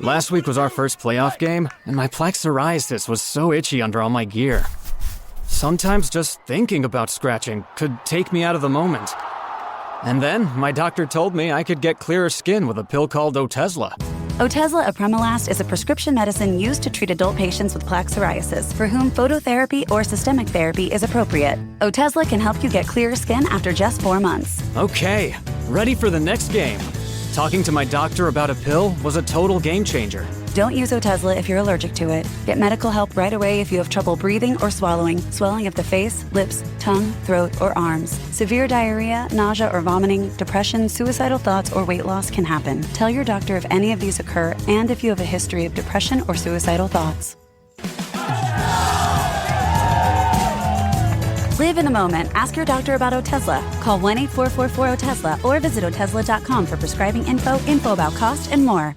Last week was our first playoff game, and my plaque psoriasis was so itchy under all my gear. Sometimes just thinking about scratching could take me out of the moment. And then my doctor told me I could get clearer skin with a pill called Otezla. Otezla apremilast is a prescription medicine used to treat adult patients with plaque psoriasis for whom phototherapy or systemic therapy is appropriate. Otezla can help you get clearer skin after just 4 months. Okay, ready for the next game. Talking to my doctor about a pill was a total game changer. Don't use Otezla if you're allergic to it. Get medical help right away if you have trouble breathing or swallowing, swelling of the face, lips, tongue, throat, or arms. Severe diarrhea, nausea or vomiting, depression, suicidal thoughts, or weight loss can happen. Tell your doctor if any of these occur and if you have a history of depression or suicidal thoughts. Live in the moment. Ask your doctor about Otezla. Call 1-844-4-OTEZLA or visit Otezla.com for prescribing info about cost, and more.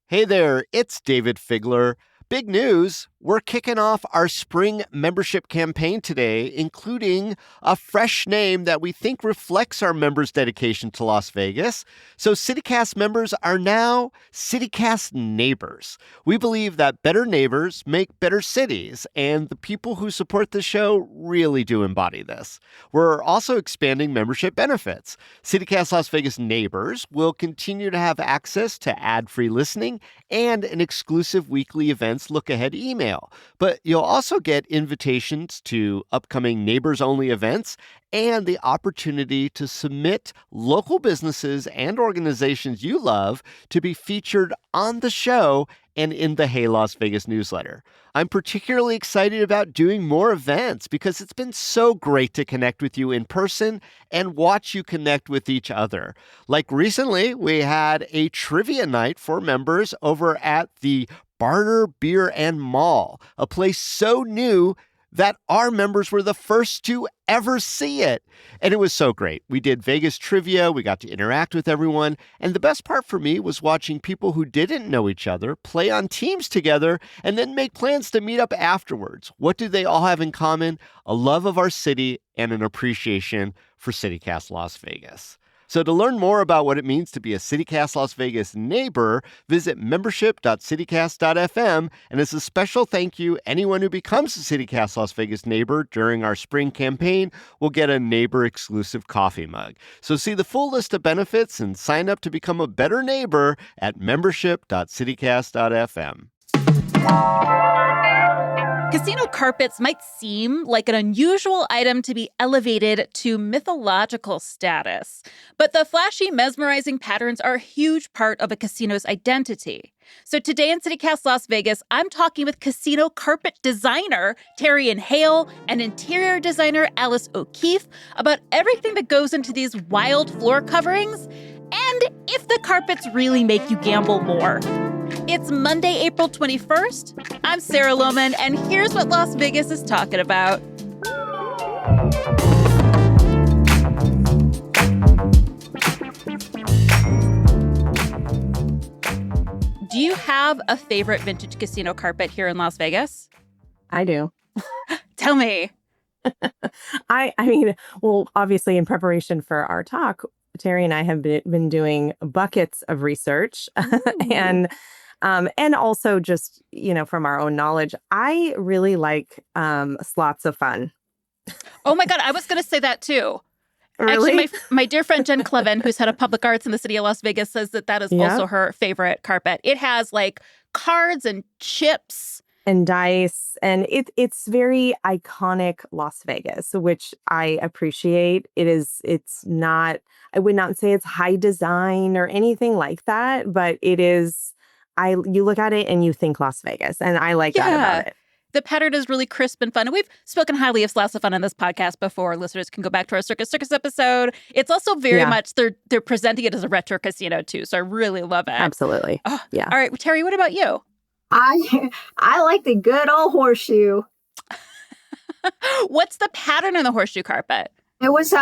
Hey there, it's David Figler. Big news, we're kicking off our spring membership campaign today, including a fresh name that we think reflects our members' dedication to Las Vegas. So CityCast members are now CityCast neighbors. We believe that better neighbors make better cities, and the people who support the show really do embody this. We're also expanding membership benefits. CityCast Las Vegas neighbors will continue to have access to ad-free listening and an exclusive weekly events look-ahead email. But you'll also get invitations to upcoming neighbors-only events and the opportunity to submit local businesses and organizations you love to be featured on the show and in the Hey Las Vegas newsletter. I'm particularly excited about doing more events because it's been so great to connect with you in person and watch you connect with each other. Like recently, we had a trivia night for members over at the Barter Beer and Mall, a place so new that our members were the first to ever see it. And it was so great. We did Vegas trivia, we got to interact with everyone, and the best part for me was watching people who didn't know each other play on teams together and then make plans to meet up afterwards. What do they all have in common? A love of our city and an appreciation for CityCast Las Vegas. So to learn more about what it means to be a CityCast Las Vegas neighbor, visit membership.citycast.fm. And as a special thank you, anyone who becomes a CityCast Las Vegas neighbor during our spring campaign will get a neighbor-exclusive coffee mug. So see the full list of benefits and sign up to become a better neighbor at membership.citycast.fm. Casino carpets might seem like an unusual item to be elevated to mythological status, but the flashy, mesmerizing patterns are a huge part of a casino's identity. So today in CityCast Las Vegas, I'm talking with casino carpet designer Terrien Hale and interior designer Alice O'Keefe about everything that goes into these wild floor coverings and if the carpets really make you gamble more. It's Monday, April 21st. I'm Sarah Lohman, and here's what Las Vegas is talking about. Do you have a favorite vintage casino carpet here in Las Vegas? I do. Tell me. I mean, well, obviously in preparation for our talk, Terry and I have been doing buckets of research and also just, from our own knowledge, I really like slots of fun. Oh my God, I was going to say that too. Really? Actually, my dear friend Jen Cleven, who's head of public arts in the city of Las Vegas, says that is also her favorite carpet. It has like cards and chips. And dice. And it's very iconic Las Vegas, which I appreciate. It's not, I would not say it's high design or anything like that, but it is, you look at it and you think Las Vegas. And I like that about it. The pattern is really crisp and fun. And we've spoken highly of Slots of Fun on this podcast before. Listeners can go back to our Circus episode. It's also very much, they're presenting it as a retro casino too. So I really love it. Absolutely. Oh, yeah. All right, Terry, what about you? I like the good old horseshoe. What's the pattern on the horseshoe carpet? It was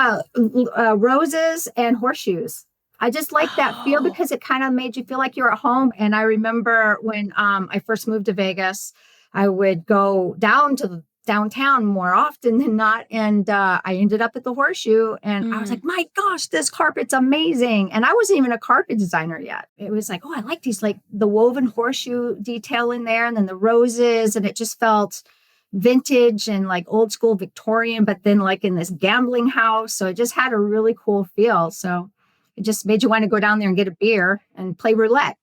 roses and horseshoes. I just like that feel because it kind of made you feel like you're at home. And I remember when I first moved to Vegas, I would go down to downtown more often than not. And I ended up at the Horseshoe, and I was like, my gosh, this carpet's amazing. And I wasn't even a carpet designer yet. It was like, oh, I like these, like the woven horseshoe detail in there, and then the roses, and it just felt vintage and like old school Victorian, but then like in this gambling house. So it just had a really cool feel. So it just made you want to go down there and get a beer and play roulette.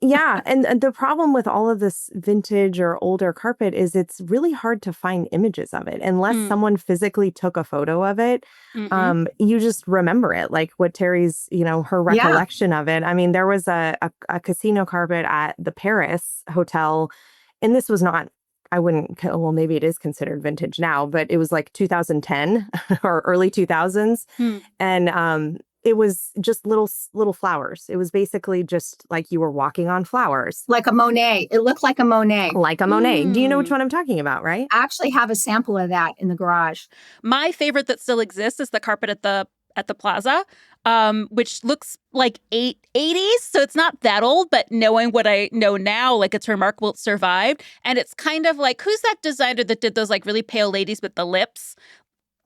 Yeah. And the problem with all of this vintage or older carpet is it's really hard to find images of it unless someone physically took a photo of it. You just remember it, like what Terry's, her recollection of it. I mean, there was a casino carpet at the Paris Hotel, and this was not, I wouldn't, well, maybe it is considered vintage now, but it was like 2010 or early 2000s. And it was just little flowers. It was basically just like you were walking on flowers. Like a Monet. It looked like a Monet. Like a Monet. Do you know which one I'm talking about, right? I actually have a sample of that in the garage. My favorite that still exists is the carpet at the plaza, which looks like 80s. So it's not that old, but knowing what I know now, like it's remarkable it survived. And it's kind of like, who's that designer that did those like really pale ladies with the lips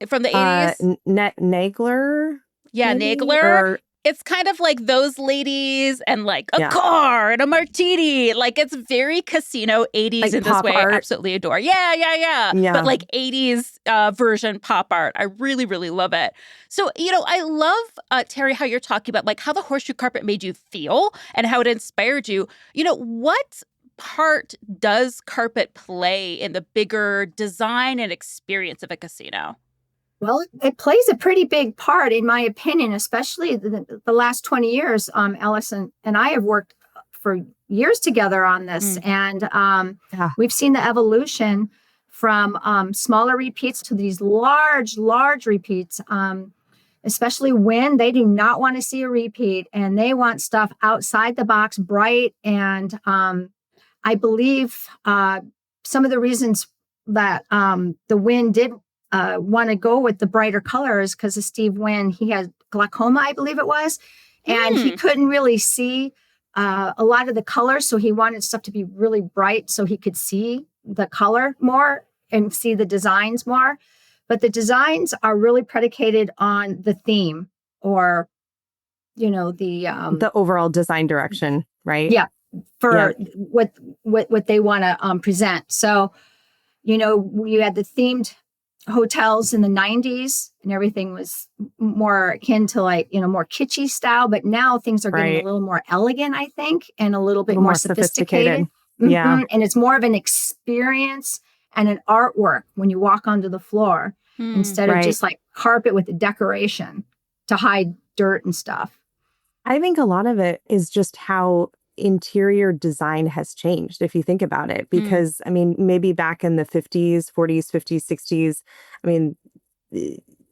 from the 80s? Nagler? Yeah, maybe? Nagler. It's kind of like those ladies and like a car and a martini. Like it's very casino 80s like in this way. art. I absolutely adore. Yeah. But like 80s version pop art. I really, really love it. So, I love, Terry, how you're talking about like how the horseshoe carpet made you feel and how it inspired you. What part does carpet play in the bigger design and experience of a casino? Well, it plays a pretty big part, in my opinion, especially the last 20 years. Ellison and I have worked for years together on this, and we've seen the evolution from smaller repeats to these large repeats, especially when they do not want to see a repeat and they want stuff outside the box, bright. And I believe some of the reasons that the Wynn did want to go with the brighter colors because of Steve Wynn. He had glaucoma, I believe it was, and he couldn't really see a lot of the colors. So he wanted stuff to be really bright so he could see the color more and see the designs more. But the designs are really predicated on the theme or, the overall design direction, right? Yeah, for what they want to present. So, you had the themed hotels in the 90s and everything was more akin to like, more kitschy style. But now things are getting a little more elegant, I think, and a little bit more sophisticated. Yeah. And it's more of an experience and an artwork when you walk onto the floor instead of just like carpet with the decoration to hide dirt and stuff. I think a lot of it is just how interior design has changed, if you think about it, because I mean, maybe back in the 50s, 40s, 50s, 60s, I mean,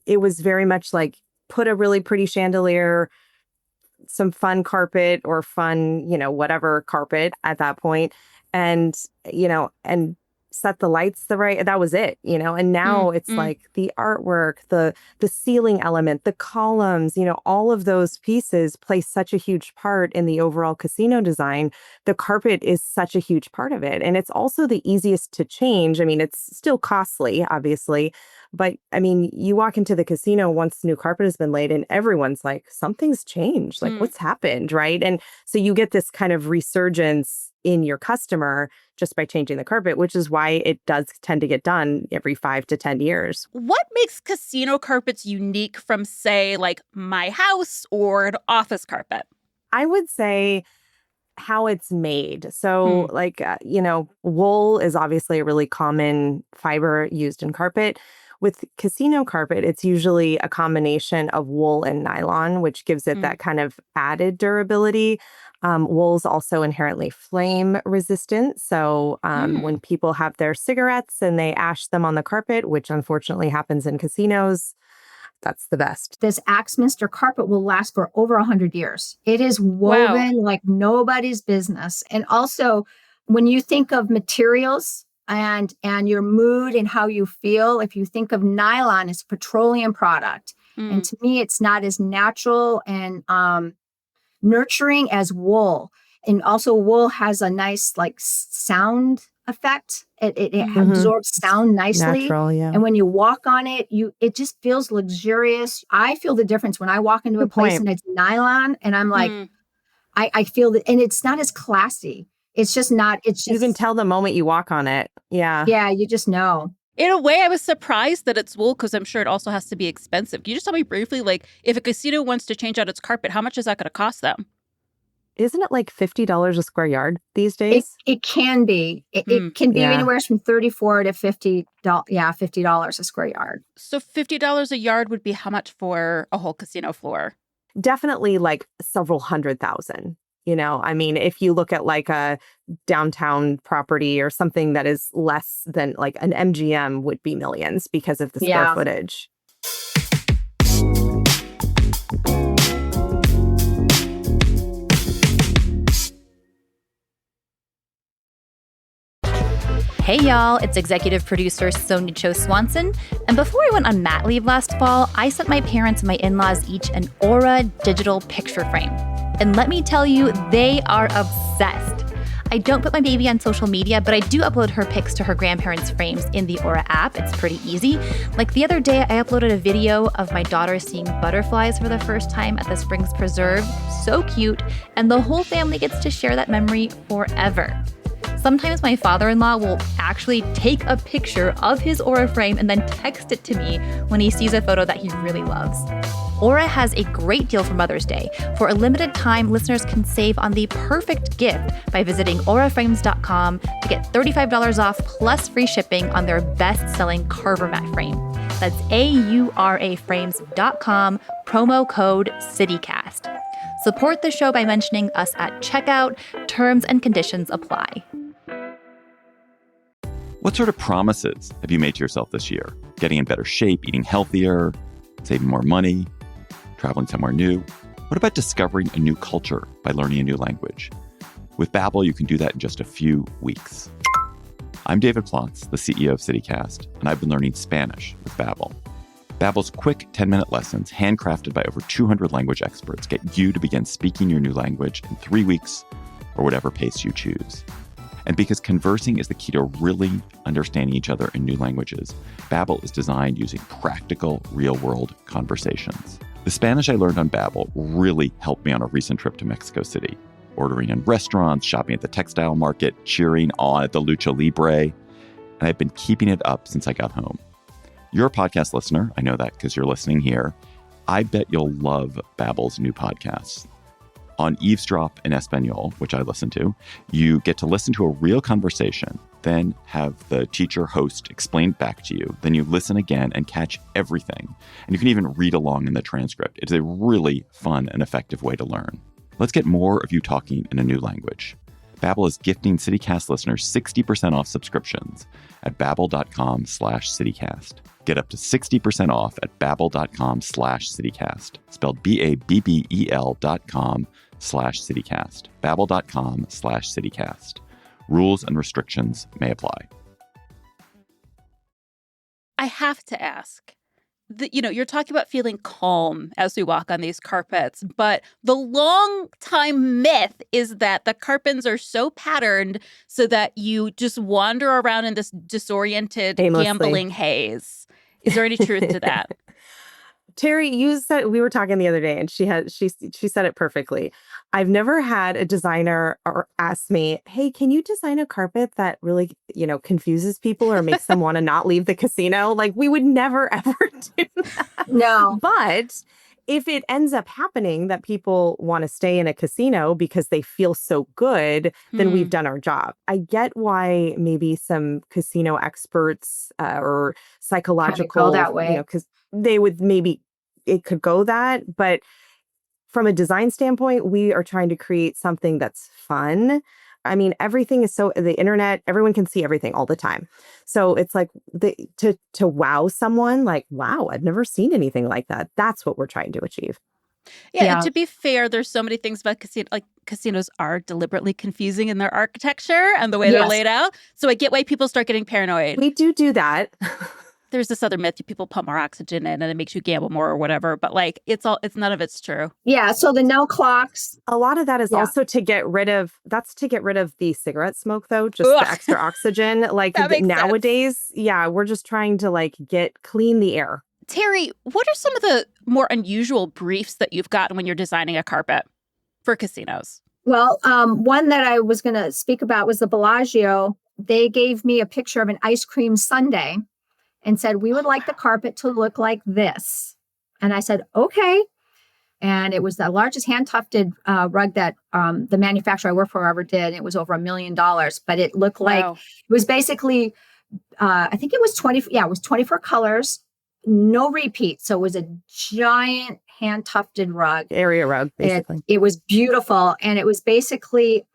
it was very much like put a really pretty chandelier, some fun carpet or fun, whatever carpet at that point, and, and set the lights that was it, and now it's like the artwork, the ceiling element, the columns, all of those pieces play such a huge part in the overall casino design. The carpet is such a huge part of it. And it's also the easiest to change. I mean, it's still costly, obviously, but I mean, you walk into the casino once new carpet has been laid and everyone's like, something's changed. Like what's happened, right? And so you get this kind of resurgence in your customer just by changing the carpet, which is why it does tend to get done every 5 to 10 years. What makes casino carpets unique from, say, like my house or an office carpet? I would say how it's made. So wool is obviously a really common fiber used in carpet. With casino carpet, it's usually a combination of wool and nylon, which gives it that kind of added durability. Wool's also inherently flame resistant. So when people have their cigarettes and they ash them on the carpet, which unfortunately happens in casinos, that's the best. This Axminster carpet will last for over 100 years. It is woven like nobody's business. And also, when you think of materials and your mood and how you feel, if you think of nylon as a petroleum product, and to me, it's not as natural and nurturing as wool. And also wool has a nice like sound effect. It absorbs sound nicely. Natural, yeah. And when you walk on it, it just feels luxurious. I feel the difference when I walk into a place and it's nylon and I'm like, I feel that, and it's not as classy. It's just not, it's just. You can tell the moment you walk on it. Yeah. Yeah, you just know. In a way, I was surprised that it's wool because I'm sure it also has to be expensive. Can you just tell me briefly, like, if a casino wants to change out its carpet, how much is that going to cost them? Isn't it like $50 a square yard these days? It can be. It can be anywhere from $34 to $50. Yeah, $50 a square yard. So $50 a yard would be how much for a whole casino floor? Definitely like several $100,000. You know, I mean, if you look at like a downtown property or something that is less than like an MGM would be millions because of the square footage. Hey y'all, it's executive producer Sonia Cho Swanson. And before I went on mat leave last fall, I sent my parents and my in-laws each an Aura digital picture frame. And let me tell you, they are obsessed. I don't put my baby on social media, but I do upload her pics to her grandparents' frames in the Aura app. It's pretty easy. Like the other day, I uploaded a video of my daughter seeing butterflies for the first time at the Springs Preserve. So cute. And the whole family gets to share that memory forever. Sometimes my father-in-law will actually take a picture of his Aura frame and then text it to me when he sees a photo that he really loves. Aura has a great deal for Mother's Day. For a limited time, listeners can save on the perfect gift by visiting auraframes.com to get $35 off plus free shipping on their best-selling Carver mat frame. That's auraframes.com, promo code CityCast. Support the show by mentioning us at checkout. Terms and conditions apply. What sort of promises have you made to yourself this year? Getting in better shape, eating healthier, saving more money, traveling somewhere new? What about discovering a new culture by learning a new language? With Babbel, you can do that in just a few weeks. I'm David Plotz, the CEO of CityCast, and I've been learning Spanish with Babbel. Babbel's quick 10-minute lessons, handcrafted by over 200 language experts, get you to begin speaking your new language in 3 weeks or whatever pace you choose. And because conversing is the key to really understanding each other in new languages, Babbel is designed using practical, real-world conversations. The Spanish I learned on Babbel really helped me on a recent trip to Mexico City, ordering in restaurants, shopping at the textile market, cheering on at the Lucha Libre, and I've been keeping it up since I got home. You're a podcast listener. I know that because you're listening here. I bet you'll love Babbel's new podcasts. On Eavesdrop in Espanol, which I listen to, you get to listen to a real conversation, then have the teacher host explain back to you. Then you listen again and catch everything. And you can even read along in the transcript. It's a really fun and effective way to learn. Let's get more of you talking in a new language. Babbel is gifting CityCast listeners 60% off subscriptions at babbel.com/CityCast. Get up to 60% off at babbel.com/CityCast. Spelled BABBEL.com/CityCast. Babbel.com/CityCast. Rules and restrictions may apply. I have to ask. You're talking about feeling calm as we walk on these carpets, but the long time myth is that the carpets are so patterned so that you just wander around in this disoriented, gambling haze. Is there any truth to that? Terry, you said, we were talking the other day and she said it perfectly. I've never had a designer or ask me, hey, can you design a carpet that really, confuses people or makes them want to not leave the casino? Like, we would never, ever do that. No. But if it ends up happening that people want to stay in a casino because they feel so good, then we've done our job. I get why maybe some casino experts or psychological, that way. Because they would maybe, it could go that, but from a design standpoint, we are trying to create something that's fun. I mean, everything is the internet, everyone can see everything all the time. So it's like to wow someone, like, wow, I've never seen anything like that. That's what we're trying to achieve. Yeah, and to be fair, there's so many things about casinos are deliberately confusing in their architecture and the way they're laid out. So I get why people start getting paranoid. We do that. there's this other myth, people put more oxygen in and it makes you gamble more or whatever, but like it's none of it's true. Yeah, so the no clocks. A lot of that is also to get rid of the cigarette smoke, though, just the extra oxygen. Like nowadays, we're just trying to like clean the air. Terry, what are some of the more unusual briefs that you've gotten when you're designing a carpet for casinos? Well, one that I was going to speak about was the Bellagio. They gave me a picture of an ice cream sundae and said, we would like the carpet to look like this. And I said, okay. And it was the largest hand-tufted rug that the manufacturer I work for ever did. It was over $1 million, but it looked like, it was basically, I think it was 24 colors, no repeat. So it was a giant hand-tufted rug. Area rug, basically. It was beautiful. And it was basically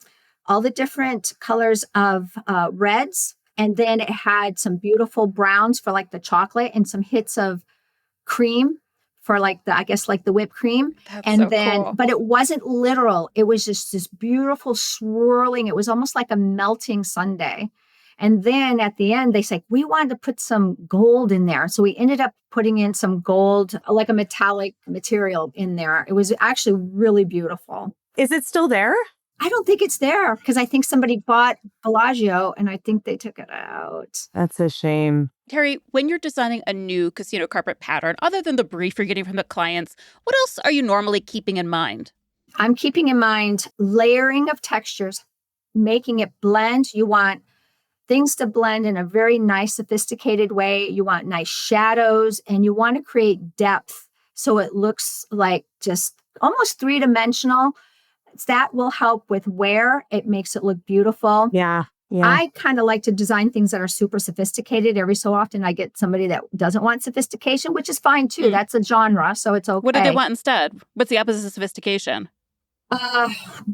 all the different colors of reds. And then it had some beautiful browns for like the chocolate and some hits of cream for like the whipped cream. That's so cool. But it wasn't literal. It was just this beautiful swirling. It was almost like a melting sundae. And then at the end, they said, we wanted to put some gold in there. So we ended up putting in some gold, like a metallic material in there. It was actually really beautiful. Is it still there? I don't think it's there because I think somebody bought Bellagio and I think they took it out. That's a shame. Terry, when you're designing a new casino carpet pattern, other than the brief you're getting from the clients, what else are you normally keeping in mind? I'm keeping in mind layering of textures, making it blend. You want things to blend in a very nice, sophisticated way. You want nice shadows and you want to create depth so it looks like just almost three-dimensional. That will help with wear. It makes it look beautiful. Yeah. I kind of like to design things that are super sophisticated. Every so often I get somebody that doesn't want sophistication, which is fine too. That's a genre, so it's okay. What do they want instead? What's the opposite of sophistication?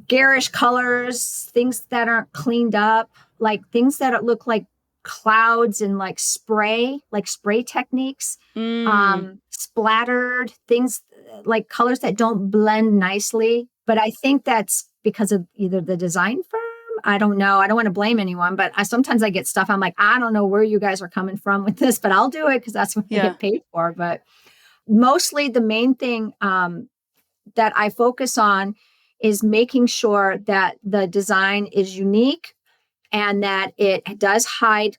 Garish colors, things that aren't cleaned up, like things that look like clouds and like spray techniques, splattered things, like colors that don't blend nicely. But I think that's because of either the design firm. I don't know. I don't want to blame anyone, but sometimes I get stuff. I'm like, I don't know where you guys are coming from with this, but I'll do it because that's what I get paid for. But mostly the main thing that I focus on is making sure that the design is unique and that it does hide,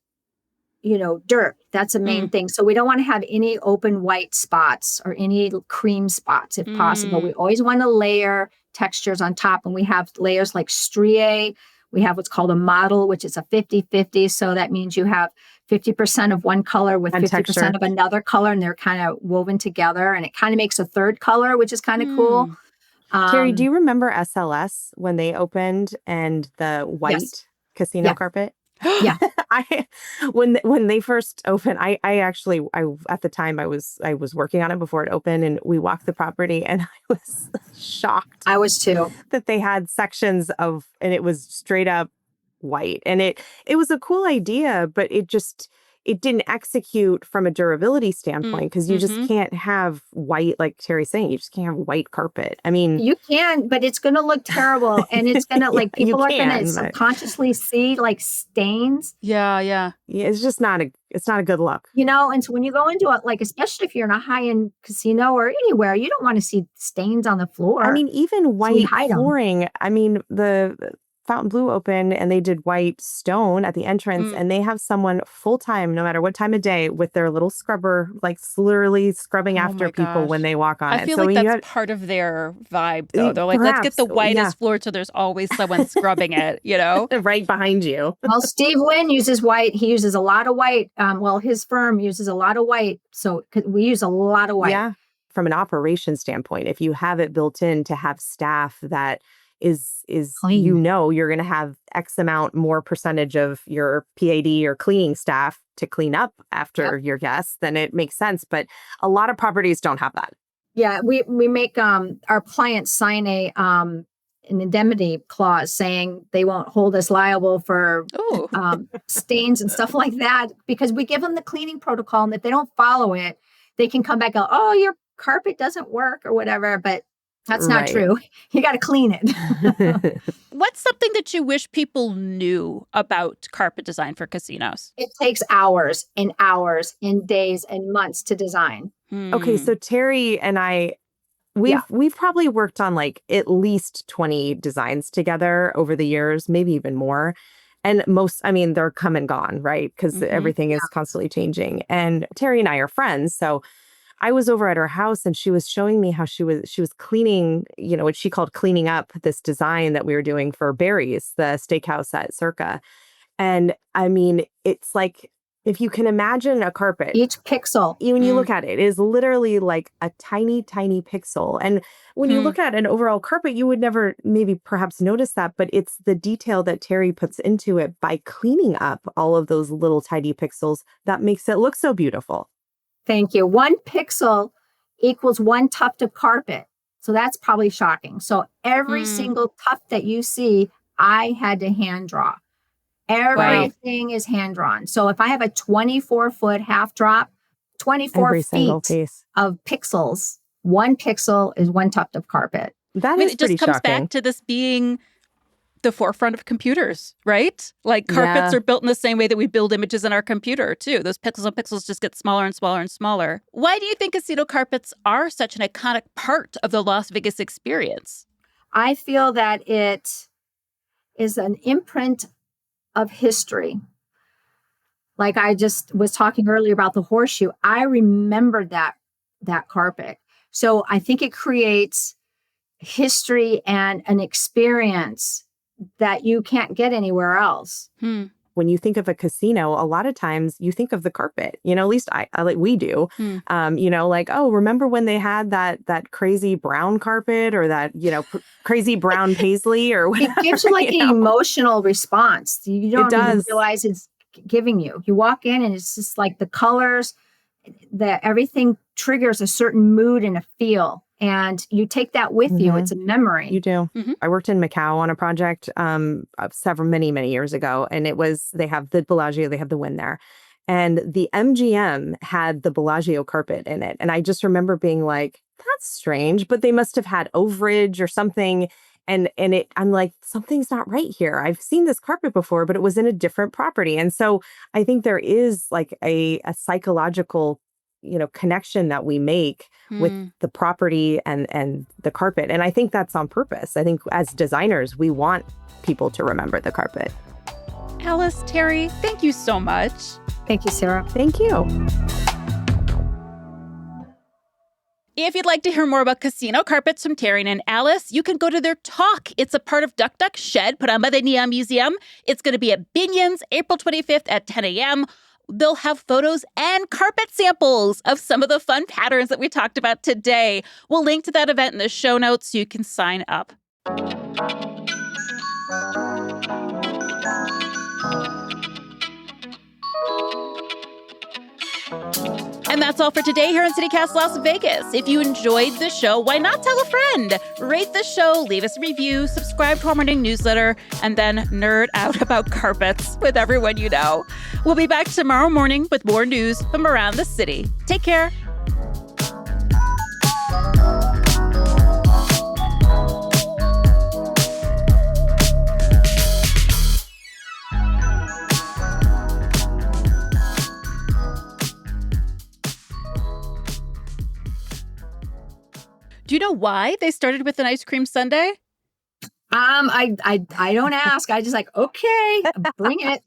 dirt. That's the main thing. So we don't want to have any open white spots or any cream spots if possible. We always want to layer textures on top, and we have layers like striae. We have what's called a model, which is a 50-50. So that means you have 50% of one color with 50% of another color, and they're kind of woven together, and it kind of makes a third color, which is kind of cool. Terry, do you remember SLS when they opened and the white casino carpet? Yeah. When they first opened, I at the time I was working on it before it opened, and we walked the property and I was shocked. I was too. That they had sections and it was straight up white. And it was a cool idea, but it didn't execute from a durability standpoint because you just can't have white, like Terry's saying, you just can't have white carpet. I mean, you can, but it's going to look terrible. And it's going to people are going to subconsciously see like stains. Yeah. It's just it's not a good look. And so when you go into it, like, especially if you're in a high-end casino or anywhere, you don't want to see stains on the floor. I mean, even white flooring. I mean, the Fontainebleau opened and they did white stone at the entrance, and they have someone full time, no matter what time of day, with their little scrubber, like literally scrubbing after people when they walk on it. I feel like that's part of their vibe, though. They're like, let's get the whitest floor so there's always someone scrubbing it, right behind you. Well, Steve Wynn uses white. He uses a lot of white. His firm uses a lot of white. So we use a lot of white. Yeah. From an operation standpoint, if you have it built in to have staff that is clean. You're going to have X amount more percentage of your PAD or cleaning staff to clean up after your guests, then it makes sense. But a lot of properties don't have that. Yeah, we make our clients sign an indemnity clause saying they won't hold us liable for stains and stuff like that, because we give them the cleaning protocol, and if they don't follow it, they can come back and go, oh, your carpet doesn't work or whatever. But That's not true. You got to clean it. What's something that you wish people knew about carpet design for casinos? It takes hours and hours and days and months to design. Okay, so Terry and I, we've probably worked on like at least 20 designs together over the years, maybe even more. And they're come and gone, right? Because everything is constantly changing. And Terry and I are friends, so I was over at her house and she was showing me how she was cleaning, what she called cleaning up this design that we were doing for Barry's, the steakhouse at Circa. And I mean, it's like, if you can imagine a carpet, each pixel, when you look at it, is literally like a tiny, tiny pixel. And when you look at an overall carpet, you would never maybe perhaps notice that, but it's the detail that Terry puts into it by cleaning up all of those little tiny pixels that makes it look so beautiful. Thank you. 1 pixel equals 1 tuft of carpet. So that's probably shocking. So every single tuft that you see, I had to hand draw. Everything is hand drawn. So if I have a 24-foot half drop, 24 feet of pixels, 1 pixel is 1 tuft of carpet. That is pretty shocking. It just comes back to this being the forefront of computers, right? Like carpets are built in the same way that we build images in our computer too. Those pixels and pixels just get smaller and smaller and smaller. Why do you think casino carpets are such an iconic part of the Las Vegas experience? I feel that it is an imprint of history. Like I just was talking earlier about the horseshoe. I remembered that carpet. So I think it creates history and an experience that you can't get anywhere else. When you think of a casino, a lot of times you think of the carpet, at least I like we do, remember when they had that crazy brown carpet or that, crazy brown paisley or whatever. It gives you like an emotional response. You don't even realize it's giving you. You walk in and it's just like the colors, everything triggers a certain mood and a feel. And you take that with you. It's a memory. You do. I worked in Macau on a project many years ago. And they have the Bellagio, they have the Wynn there. And the MGM had the Bellagio carpet in it. And I just remember being like, that's strange, but they must have had overage or something. And I'm like, something's not right here. I've seen this carpet before, but it was in a different property. And so I think there is like a psychological connection that we make with the property and the carpet. And I think that's on purpose. I think as designers, we want people to remember the carpet. Alice, Terry, thank you so much. Thank you, Sarah. Thank you. If you'd like to hear more about casino carpets from Terrien and Alice, you can go to their talk. It's a part of Duck Duck Shed put on by the Neon Museum. It's going to be at Binion's April 25th at 10 a.m. They'll have photos and carpet samples of some of the fun patterns that we talked about today. We'll link to that event in the show notes so you can sign up. And that's all for today here on CityCast Las Vegas. If you enjoyed the show, why not tell a friend? Rate the show, leave us a review, subscribe to our morning newsletter, and then nerd out about carpets with everyone you know. We'll be back tomorrow morning with more news from around the city. Take care. Do you know why they started with an ice cream sundae? I don't ask. I just like, okay, bring it.